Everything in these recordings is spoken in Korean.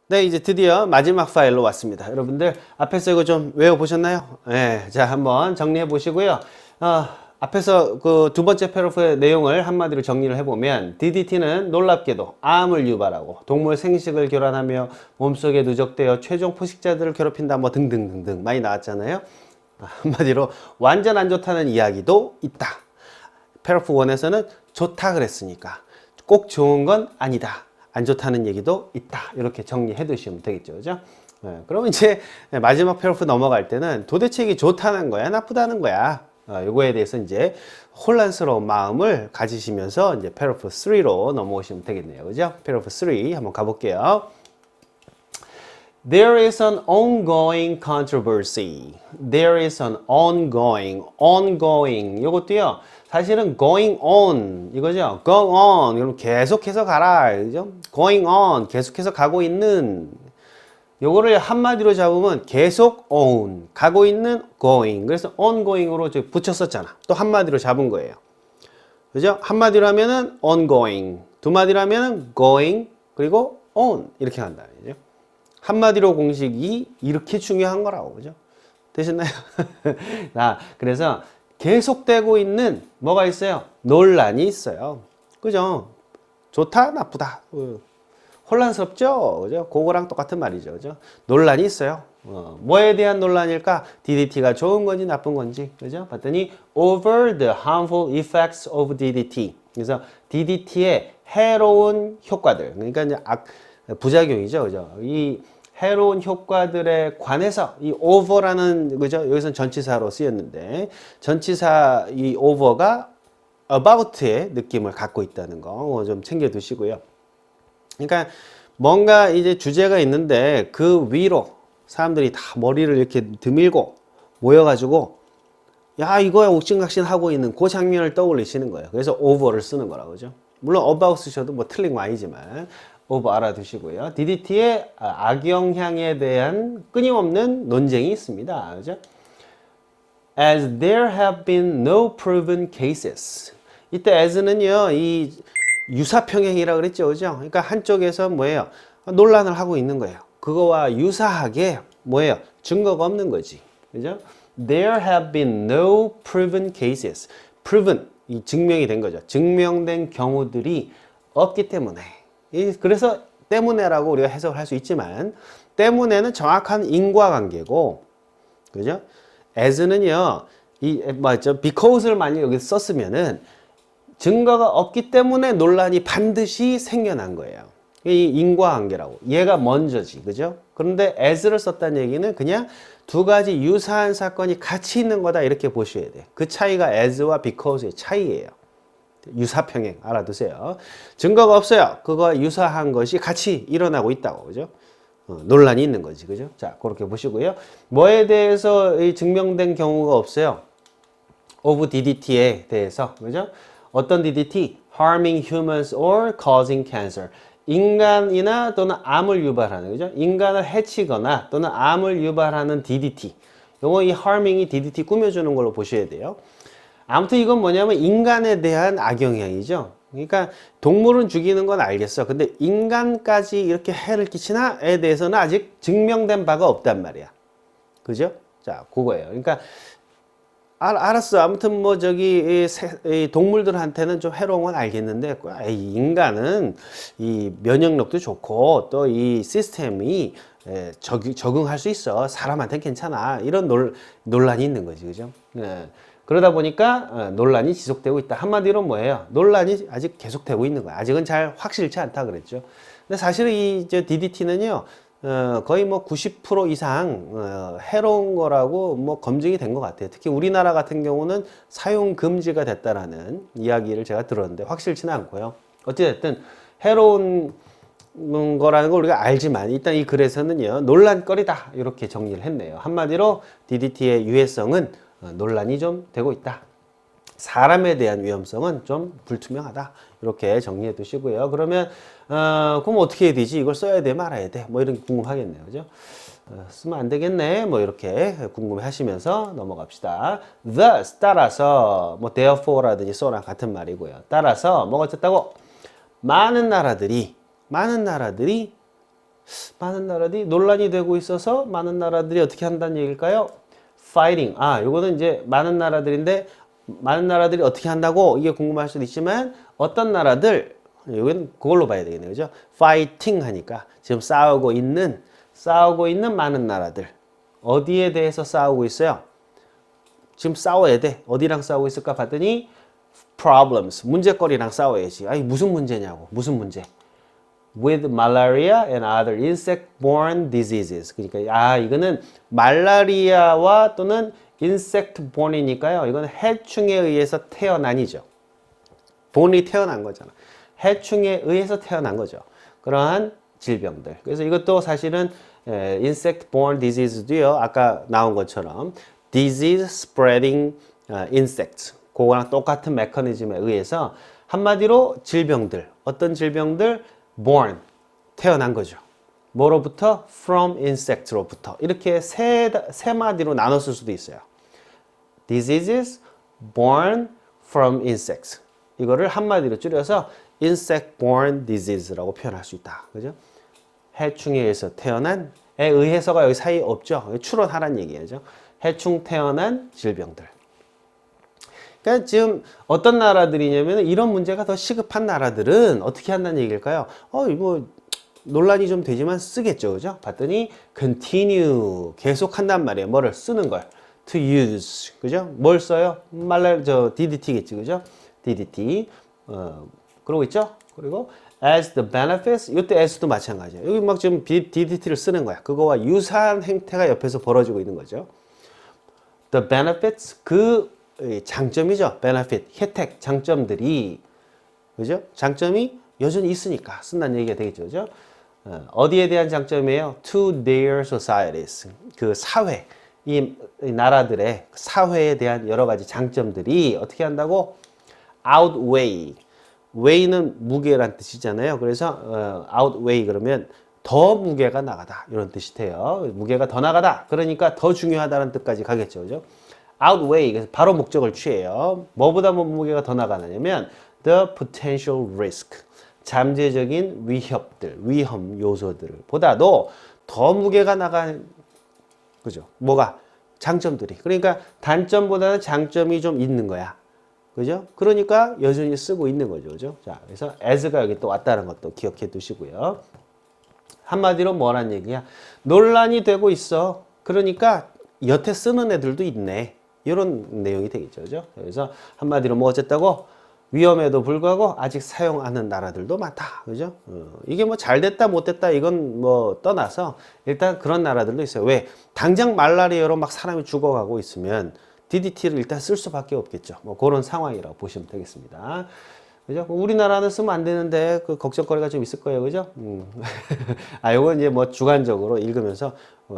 네, 이제 드디어 마지막 파일로 왔습니다. 여러분들 앞에서 이거 좀 외워보셨나요? 네, 자, 한번 정리해 보시고요. 앞에서 그 두 번째 패러프의 내용을 한마디로 정리를 해보면 DDT는 놀랍게도 암을 유발하고 동물 생식을 교란하며 몸속에 누적되어 최종 포식자들을 괴롭힌다 뭐 등등등등 많이 나왔잖아요. 한마디로 완전 안 좋다는 이야기도 있다. 패러프 1에서는 좋다 그랬으니까 꼭 좋은 건 아니다. 안 좋다는 얘기도 있다. 이렇게 정리해 두시면 되겠죠. 그죠? 네, 그러면 이제 마지막 패러프 넘어갈 때는 도대체 이게 좋다는 거야? 나쁘다는 거야? 요거에 대해서 이제 혼란스러운 마음을 가지시면서 이제 패러프 3로 넘어오시면 되겠네요. 그죠? 패러프 3 한번 가볼게요. There is an ongoing controversy. There is an ongoing. 요것도요, 사실은 going on 이거죠. go on. 그럼 계속해서 가라. 그죠? going on. 계속해서 가고 있는. 요거를 한마디로 잡으면 계속 on. 가고 있는 going. 그래서 ongoing으로 붙였었잖아. 또 한마디로 잡은 거예요. 그죠? 한마디로 하면은 ongoing. 두 마디로 하면은 going. 그리고 on. 이렇게 간다. 그죠? 한마디로 공식이 이렇게 중요한 거라고. 그죠? 되셨나요? 그래서 계속되고 있는 뭐가 있어요? 논란이 있어요. 그죠? 좋다, 나쁘다. 혼란스럽죠? 그죠? 그거랑 똑같은 말이죠. 그죠? 논란이 있어요. 뭐에 대한 논란일까? DDT가 좋은 건지 나쁜 건지. 그죠? 봤더니 over the harmful effects of DDT. 그래서 DDT의 해로운 효과들. 그러니까 이제 부작용이죠. 그죠? 이 해로운 효과들에 관해서 이 over라는 그죠? 여기서는 전치사로 쓰였는데 전치사 이 over가 about의 느낌을 갖고 있다는 거 좀 챙겨 두시고요. 그러니까 뭔가 이제 주제가 있는데 그 위로 사람들이 다 머리를 이렇게 드밀고 모여가지고 야 이거야 옥신각신 하고 있는 그 장면을 떠올리시는 거예요. 그래서 over를 쓰는 거라고 그죠? 물론 about 쓰셔도 뭐 틀린 거 아니지만 over 알아두시고요. DDT의 악영향에 대한 끊임없는 논쟁이 있습니다. 그죠? As there have been no proven cases. 이때 as는요, 이 유사평행이라고 그랬죠. 그죠? 그러니까 한쪽에서 뭐예요? 논란을 하고 있는 거예요. 그거와 유사하게 뭐예요? 증거가 없는 거지. 그죠? There have been no proven cases. proven, 이 증명이 된 거죠. 증명된 경우들이 없기 때문에. 그래서 때문에라고 우리가 해석을 할 수 있지만 때문에는 정확한 인과관계고 그죠? as는요 이 맞죠? because를 만약 여기 썼으면은 증거가 없기 때문에 논란이 반드시 생겨난 거예요. 이 인과관계라고. 얘가 먼저지. 그죠? 그런데 as를 썼다는 얘기는 그냥 두 가지 유사한 사건이 같이 있는 거다 이렇게 보셔야 돼. 그 차이가 as와 because의 차이예요. 유사평행 알아두세요. 증거가 없어요. 그거 유사한 것이 같이 일어나고 있다고. 그죠? 논란이 있는 거지. 그죠? 자, 그렇게 보시고요. 뭐에 대해서 증명된 경우가 없어요? of DDT에 대해서. 그죠? 어떤 DDT? harming humans or causing cancer. 인간이나 또는 암을 유발하는. 그죠? 인간을 해치거나 또는 암을 유발하는 DDT. 요거 이 harming이 DDT 꾸며주는 걸로 보셔야 돼요. 아무튼 이건 뭐냐면 인간에 대한 악영향이죠. 그러니까 동물은 죽이는 건 알겠어. 근데 인간까지 이렇게 해를 끼치나에 대해서는 아직 증명된 바가 없단 말이야. 그죠? 자, 그거예요. 그러니까 알았어. 아무튼 뭐 저기 이 동물들한테는 좀 해로운 건 알겠는데 이 인간은 이 면역력도 좋고 또 이 시스템이 적응할 수 있어. 사람한테는 괜찮아. 이런 논란이 있는 거지. 그죠? 네. 그러다 보니까 논란이 지속되고 있다. 한마디로 뭐예요? 논란이 아직 계속되고 있는 거야. 아직은 잘 확실치 않다 그랬죠. 근데 사실은 이 DDT는요, 거의 뭐 90% 이상 해로운 거라고 뭐 검증이 된 것 같아요. 특히 우리나라 같은 경우는 사용 금지가 됐다라는 이야기를 제가 들었는데 확실치는 않고요. 어찌됐든 해로운 거라는 걸 우리가 알지만 일단 이 글에서는요, 논란거리다 이렇게 정리를 했네요. 한마디로 DDT의 유해성은 논란이 좀 되고 있다. 사람에 대한 위험성은 좀 불투명하다. 이렇게 정리해 두시고요. 그러면 그럼 어떻게 해야 되지? 이걸 써야 돼? 말아야 돼? 뭐 이런 게 궁금하겠네요. 그죠? 쓰면 안 되겠네. 뭐 이렇게 궁금해 하시면서 넘어갑시다. thus, 따라서, 뭐 therefore라든지 so랑 같은 말이고요. 따라서 뭐가 어쨌다고? 많은 나라들이 많은 나라들이 논란이 되고 있어서 많은 나라들이 어떻게 한다는 얘기일까요? fighting. 요거는 이제 많은 나라들인데 많은 나라들이 어떻게 한다고 이게 궁금할 수도 있지만 어떤 나라들 이건 그걸로 봐야 되겠네요. 그죠? fighting 하니까 지금 싸우고 있는 많은 나라들. 어디에 대해서 싸우고 있어요? 지금 싸워야 돼. 어디랑 싸우고 있을까 봤더니 problems. 문제거리랑 싸워야지. 아니 무슨 문제냐고. 무슨 문제? with malaria and other insect-borne diseases. 그러니까 이거는 말라리아와 또는 insect-borne이니까요. 이건 해충에 의해서 태어난이죠. 본이 태어난 거잖아. 해충에 의해서 태어난 거죠. 그러한 질병들. 그래서 이것도 사실은 insect-borne disease도요. 아까 나온 것처럼 disease spreading insects. 그거랑 똑같은 메커니즘에 의해서 한마디로 질병들. 어떤 질병들? born, 태어난 거죠. 뭐로부터? from insect로부터. 이렇게 세 마디로 나눴을 수도 있어요. diseases born from insects. 이거를 한마디로 줄여서 insect-borne disease라고 표현할 수 있다. 그죠? 해충에 의해서 태어난, 에 의해서가 여기 사이에 없죠. 추론하란 얘기죠. 해충 태어난 질병들. 그러니까 지금 어떤 나라들이냐면 이런 문제가 더 시급한 나라들은 어떻게 한다는 얘기일까요? 이거 논란이 좀 되지만 쓰겠죠. 그죠? 봤더니 continue 계속 한단 말이에요. 뭐를 쓰는 걸 to use. 그죠? 뭘 써요? DDT겠지. 그죠? DDT. 그러고 있죠? 그리고 as the benefits 이때 as도 마찬가지예요. 여기 막 지금 DDT를 쓰는 거야. 그거와 유사한 행태가 옆에서 벌어지고 있는 거죠. The benefits 장점이죠. benefit, 혜택, 장점들이 그죠? 장점이 여전히 있으니까 쓴다는 얘기가 되겠죠. 그죠? 어디에 대한 장점이에요? To their societies. 그 사회, 이 나라들의 사회에 대한 여러 가지 장점들이 어떻게 한다고? outweigh. weigh는 무게란 뜻이잖아요. 그래서 outweigh 그러면 더 무게가 나가다 이런 뜻이 돼요. 무게가 더 나가다. 그러니까 더 중요하다는 뜻까지 가겠죠. 그죠? outweigh, 그래서 바로 목적을 취해요. 뭐보다 무게가 더 나가냐면 the potential risk, 잠재적인 위협들, 위험 요소들보다도 더 무게가 나가는 그죠? 뭐가? 장점들이. 그러니까 단점보다는 장점이 좀 있는 거야. 그죠? 그러니까 여전히 쓰고 있는 거죠. 그죠? 자, 그래서 as가 여기 또 왔다는 것도 기억해 두시고요. 한마디로 뭐란 얘기야? 논란이 되고 있어. 그러니까 여태 쓰는 애들도 있네. 이런 내용이 되겠죠. 그죠? 그래서 한마디로 뭐 어쨌다고? 위험에도 불구하고 아직 사용하는 나라들도 많다. 그죠? 이게 뭐 잘 됐다 못 됐다 이건 뭐 떠나서 일단 그런 나라들도 있어요. 왜? 당장 말라리아로 막 사람이 죽어가고 있으면 DDT를 일단 쓸 수밖에 없겠죠. 뭐 그런 상황이라고 보시면 되겠습니다. 그죠? 우리나라는 쓰면 안 되는데 그 걱정거리가 좀 있을 거예요. 그죠? 요건 이제 뭐 주관적으로 읽으면서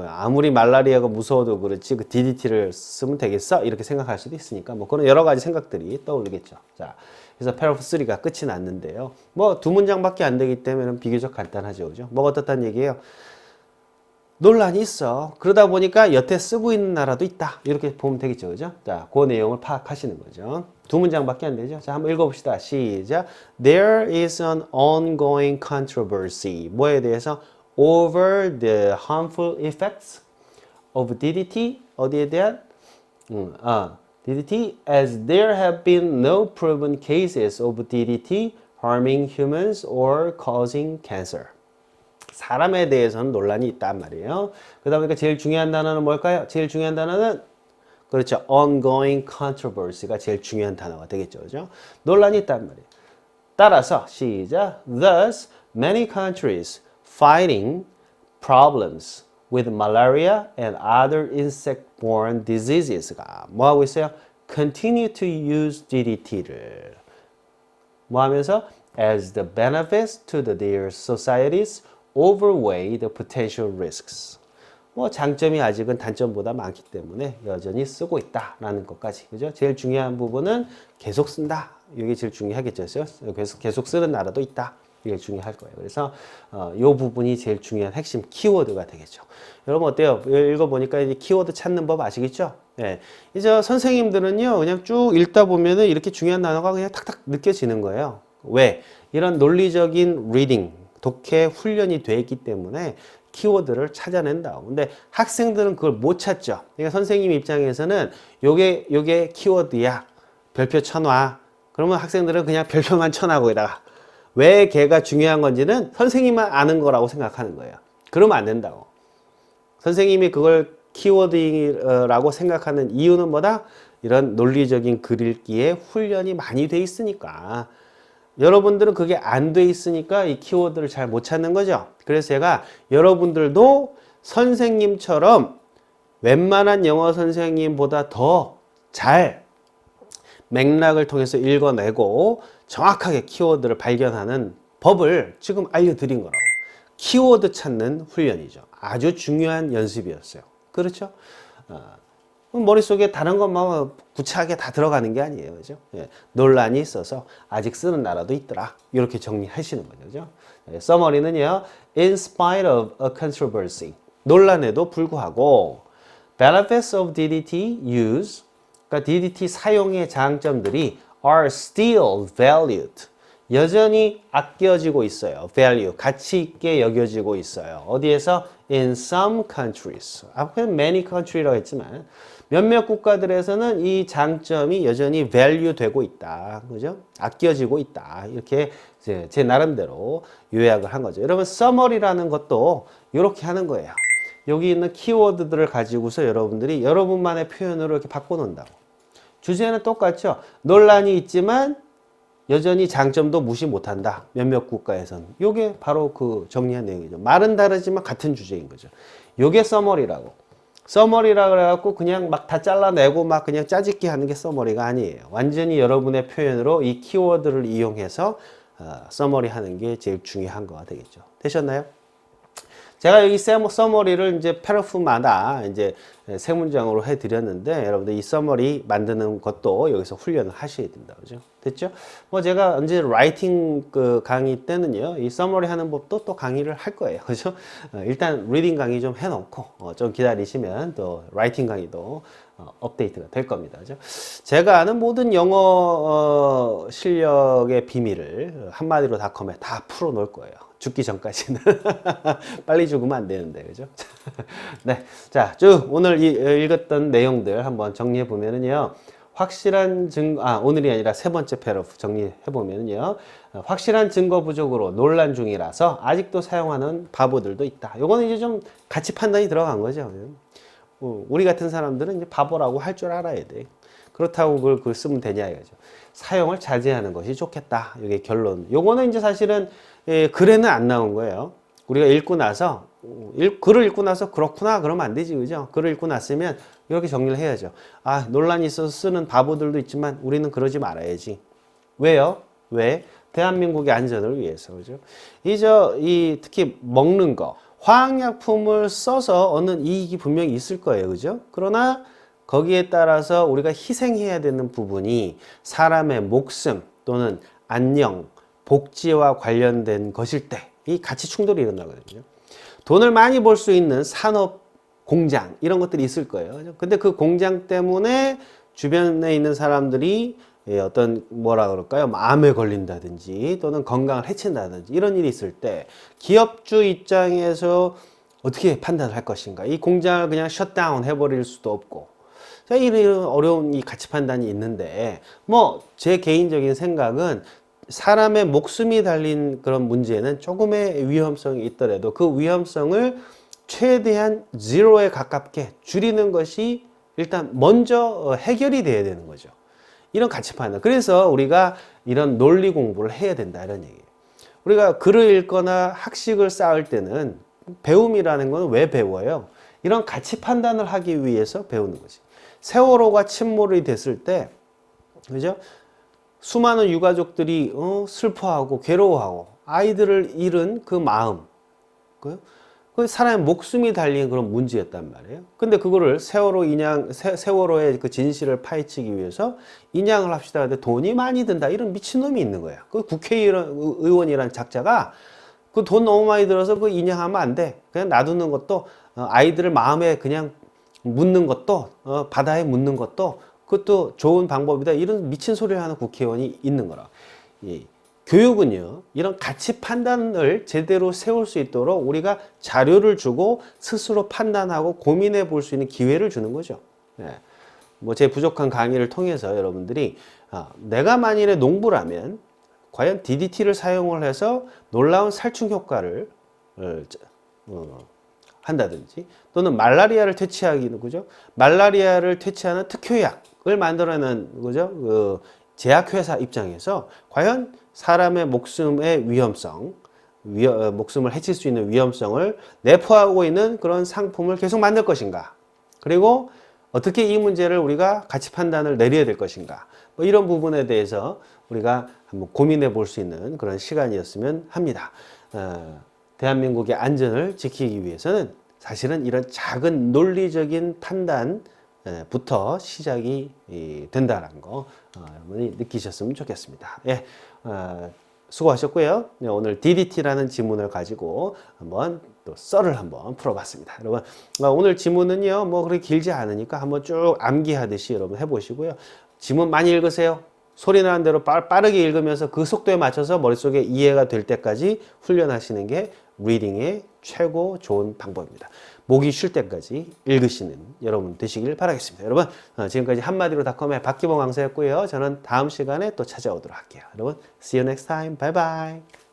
아무리 말라리아가 무서워도 그렇지 그 DDT를 쓰면 되겠어? 이렇게 생각할 수도 있으니까 뭐 그런 여러 가지 생각들이 떠오르겠죠. 자, 그래서 패러프 3가 끝이 났는데요. 뭐 두 문장밖에 안 되기 때문에 비교적 간단하죠. 그죠? 뭐가 어떻다는 얘기예요? 논란이 있어. 그러다 보니까 여태 쓰고 있는 나라도 있다. 이렇게 보면 되겠죠. 그죠? 자, 그 내용을 파악하시는 거죠. 두 문장밖에 안 되죠. 자, 한번 읽어봅시다. 시작. There is an ongoing controversy. 뭐에 대해서? Over the harmful effects of DDT. 어디에 대한? DDT. As there have been no proven cases of DDT harming humans or causing cancer. 사람에 대해서는 논란이 있단 말이에요. 그러다 보니까 제일 중요한 단어는 뭘까요? 제일 중요한 단어는 그렇죠. ongoing controversy가 제일 중요한 단어가 되겠죠. 그죠? 논란이 있단 말이에요. 따라서 시작. Thus, many countries fighting problems with malaria and other insect-borne diseases가 뭐 하고 있어요? Continue to use DDT를 뭐 하면서? As the benefits to their societies overweigh the potential risks. 뭐 장점이 아직은 단점보다 많기 때문에 여전히 쓰고 있다라는 것까지. 그죠? 제일 중요한 부분은 계속 쓴다. 이게 제일 중요하겠죠. 계속 쓰는 나라도 있다. 이게 중요할 거예요. 그래서 이 부분이 제일 중요한 핵심 키워드가 되겠죠. 여러분 어때요? 읽어보니까 이제 키워드 찾는 법 아시겠죠? 네. 이제 선생님들은요, 그냥 쭉 읽다 보면은 이렇게 중요한 단어가 그냥 탁탁 느껴지는 거예요. 왜? 이런 논리적인 리딩, 독해 훈련이 돼 있기 때문에 키워드를 찾아낸다. 근데 학생들은 그걸 못 찾죠. 그러니까 선생님 입장에서는 요게 키워드야. 별표 쳐놔. 그러면 학생들은 그냥 별표만 쳐놔고 있다가 왜 걔가 중요한 건지는 선생님만 아는 거라고 생각하는 거예요. 그러면 안 된다고. 선생님이 그걸 키워드라고 생각하는 이유는 뭐다? 이런 논리적인 글 읽기에 훈련이 많이 돼 있으니까. 여러분들은 그게 안 돼 있으니까 이 키워드를 잘 못 찾는 거죠. 그래서 제가 여러분들도 선생님처럼 웬만한 영어 선생님보다 더 잘 맥락을 통해서 읽어내고 정확하게 키워드를 발견하는 법을 지금 알려드린 거라고. 키워드 찾는 훈련이죠. 아주 중요한 연습이었어요. 그렇죠? 머릿속에 다른 것만 구차하게 다 들어가는 게 아니에요. 그죠? 예, 논란이 있어서 아직 쓰는 나라도 있더라. 이렇게 정리하시는 거죠. 그죠? 예, 서머리는요. In spite of a controversy. 논란에도 불구하고 benefits of DDT use. 그러니까 DDT 사용의 장점들이 are still valued. 여전히 아껴지고 있어요. value, 가치 있게 여겨지고 있어요. 어디에서? in some countries. 앞에는 many country라고 했지만 몇몇 국가들에서는 이 장점이 여전히 value 되고 있다. 그죠? 아껴지고 있다. 이렇게 이제 제 나름대로 요약을 한 거죠. 여러분, summary라는 것도 이렇게 하는 거예요. 여기 있는 키워드들을 가지고서 여러분들이 여러분만의 표현으로 이렇게 바꿔놓는다고. 주제는 똑같죠. 논란이 있지만 여전히 장점도 무시 못한다. 몇몇 국가에서는. 요게 바로 그 정리한 내용이죠. 말은 다르지만 같은 주제인 거죠. 요게 서머리라고. 서머리라 그래갖고 그냥 막 다 잘라내고 막 그냥 짜집기 하는 게 서머리가 아니에요. 완전히 여러분의 표현으로 이 키워드를 이용해서 서머리 하는 게 제일 중요한 거가 되겠죠. 되셨나요? 제가 여기 서머리를 이제 패러프마다 이제 세 문장으로 해드렸는데 여러분들 이 서머리 만드는 것도 여기서 훈련을 하셔야 된다. 그죠? 됐죠? 뭐 제가 언제 라이팅 그 강의 때는요, 이 서머리 하는 법도 또 강의를 할 거예요. 그죠? 일단 리딩 강의 좀 해놓고 좀 기다리시면 또 라이팅 강의도 업데이트가 될 겁니다. 그죠? 제가 아는 모든 영어 실력의 비밀을 한마디로 닷컴에 다 풀어놓을 거예요. 죽기 전까지는. 빨리 죽으면 안 되는데, 그죠? 네. 자, 쭉 오늘 읽었던 내용들 한번 정리해 보면은요. 확실한 증거, 오늘이 아니라 세 번째 패러프 정리해 보면은요. 확실한 증거 부족으로 논란 중이라서 아직도 사용하는 바보들도 있다. 요거는 이제 좀 가치 판단이 들어간 거죠. 우리 같은 사람들은 이제 바보라고 할 줄 알아야 돼. 그렇다고 그걸 쓰면 되냐 이거죠. 사용을 자제하는 것이 좋겠다. 이게 결론. 요거는 이제 사실은 글에는 안 나온 거예요. 우리가 읽고 나서 글을 읽고 나서 그렇구나 그러면 안 되지, 그죠? 글을 읽고 났으면 이렇게 정리를 해야죠. 논란이 있어서 쓰는 바보들도 있지만 우리는 그러지 말아야지. 왜요? 왜? 대한민국의 안전을 위해서, 그죠? 특히 먹는 거, 화학약품을 써서 얻는 이익이 분명히 있을 거예요, 그죠? 그러나 거기에 따라서 우리가 희생해야 되는 부분이 사람의 목숨 또는 안녕, 복지와 관련된 것일 때 이 가치 충돌이 일어나거든요. 돈을 많이 벌 수 있는 산업, 공장 이런 것들이 있을 거예요. 근데 그 공장 때문에 주변에 있는 사람들이 어떤 뭐라 그럴까요? 암에 걸린다든지 또는 건강을 해친다든지 이런 일이 있을 때 기업주 입장에서 어떻게 판단을 할 것인가? 이 공장을 그냥 셧다운 해버릴 수도 없고 이런 어려운 이 가치 판단이 있는데 뭐 제 개인적인 생각은 사람의 목숨이 달린 그런 문제는 조금의 위험성이 있더라도 그 위험성을 최대한 제로에 가깝게 줄이는 것이 일단 먼저 해결이 돼야 되는 거죠. 이런 가치 판단. 그래서 우리가 이런 논리 공부를 해야 된다 이런 얘기예요. 우리가 글을 읽거나 학식을 쌓을 때는 배움이라는 건 왜 배워요? 이런 가치 판단을 하기 위해서 배우는 거지. 세월호가 침몰이 됐을 때, 그죠? 수많은 유가족들이 슬퍼하고 괴로워하고 아이들을 잃은 그 마음, 그 사람의 목숨이 달린 그런 문제였단 말이에요. 근데 그거를 세월호의 그 진실을 파헤치기 위해서 인양을 합시다. 근데 돈이 많이 든다. 이런 미친놈이 있는 거야. 그 국회의원이란 작자가 그 돈 너무 많이 들어서 그 인양하면 안 돼. 그냥 놔두는 것도 아이들을 마음에 그냥 묻는 것도 바다에 묻는 것도 그것도 좋은 방법이다. 이런 미친 소리를 하는 국회의원이 있는 거라. 교육은요, 이런 가치 판단을 제대로 세울 수 있도록 우리가 자료를 주고 스스로 판단하고 고민해 볼 수 있는 기회를 주는 거죠. 예. 뭐 제 부족한 강의를 통해서 여러분들이 내가 만일에 농부라면 과연 DDT를 사용을 해서 놀라운 살충 효과를 한다든지 또는 말라리아를 퇴치하기는 그죠? 말라리아를 퇴치하는 특효약을 만들어내는 그죠? 그 제약회사 입장에서 과연 사람의 목숨의 위험성, 목숨을 해칠 수 있는 위험성을 내포하고 있는 그런 상품을 계속 만들 것인가? 그리고 어떻게 이 문제를 우리가 가치 판단을 내려야 될 것인가? 뭐 이런 부분에 대해서 우리가 한번 고민해 볼 수 있는 그런 시간이었으면 합니다. 대한민국의 안전을 지키기 위해서는 사실은 이런 작은 논리적인 판단부터 시작이 된다는 거 여러분이 느끼셨으면 좋겠습니다. 예, 수고하셨고요. 네, 오늘 DDT라는 지문을 가지고 한번 또 썰을 한번 풀어봤습니다. 여러분 오늘 지문은요 뭐 그렇게 길지 않으니까 한번 쭉 암기하듯이 여러분 해보시고요. 지문 많이 읽으세요. 소리 나는 대로 빠르게 읽으면서 그 속도에 맞춰서 머릿속에 이해가 될 때까지 훈련하시는 게 리딩의 최고 좋은 방법입니다. 목이 쉴 때까지 읽으시는 여러분 되시길 바라겠습니다. 여러분 지금까지 한마디로닷컴의 박기봉 강사였고요. 저는 다음 시간에 또 찾아오도록 할게요. 여러분 see you next time. Bye bye.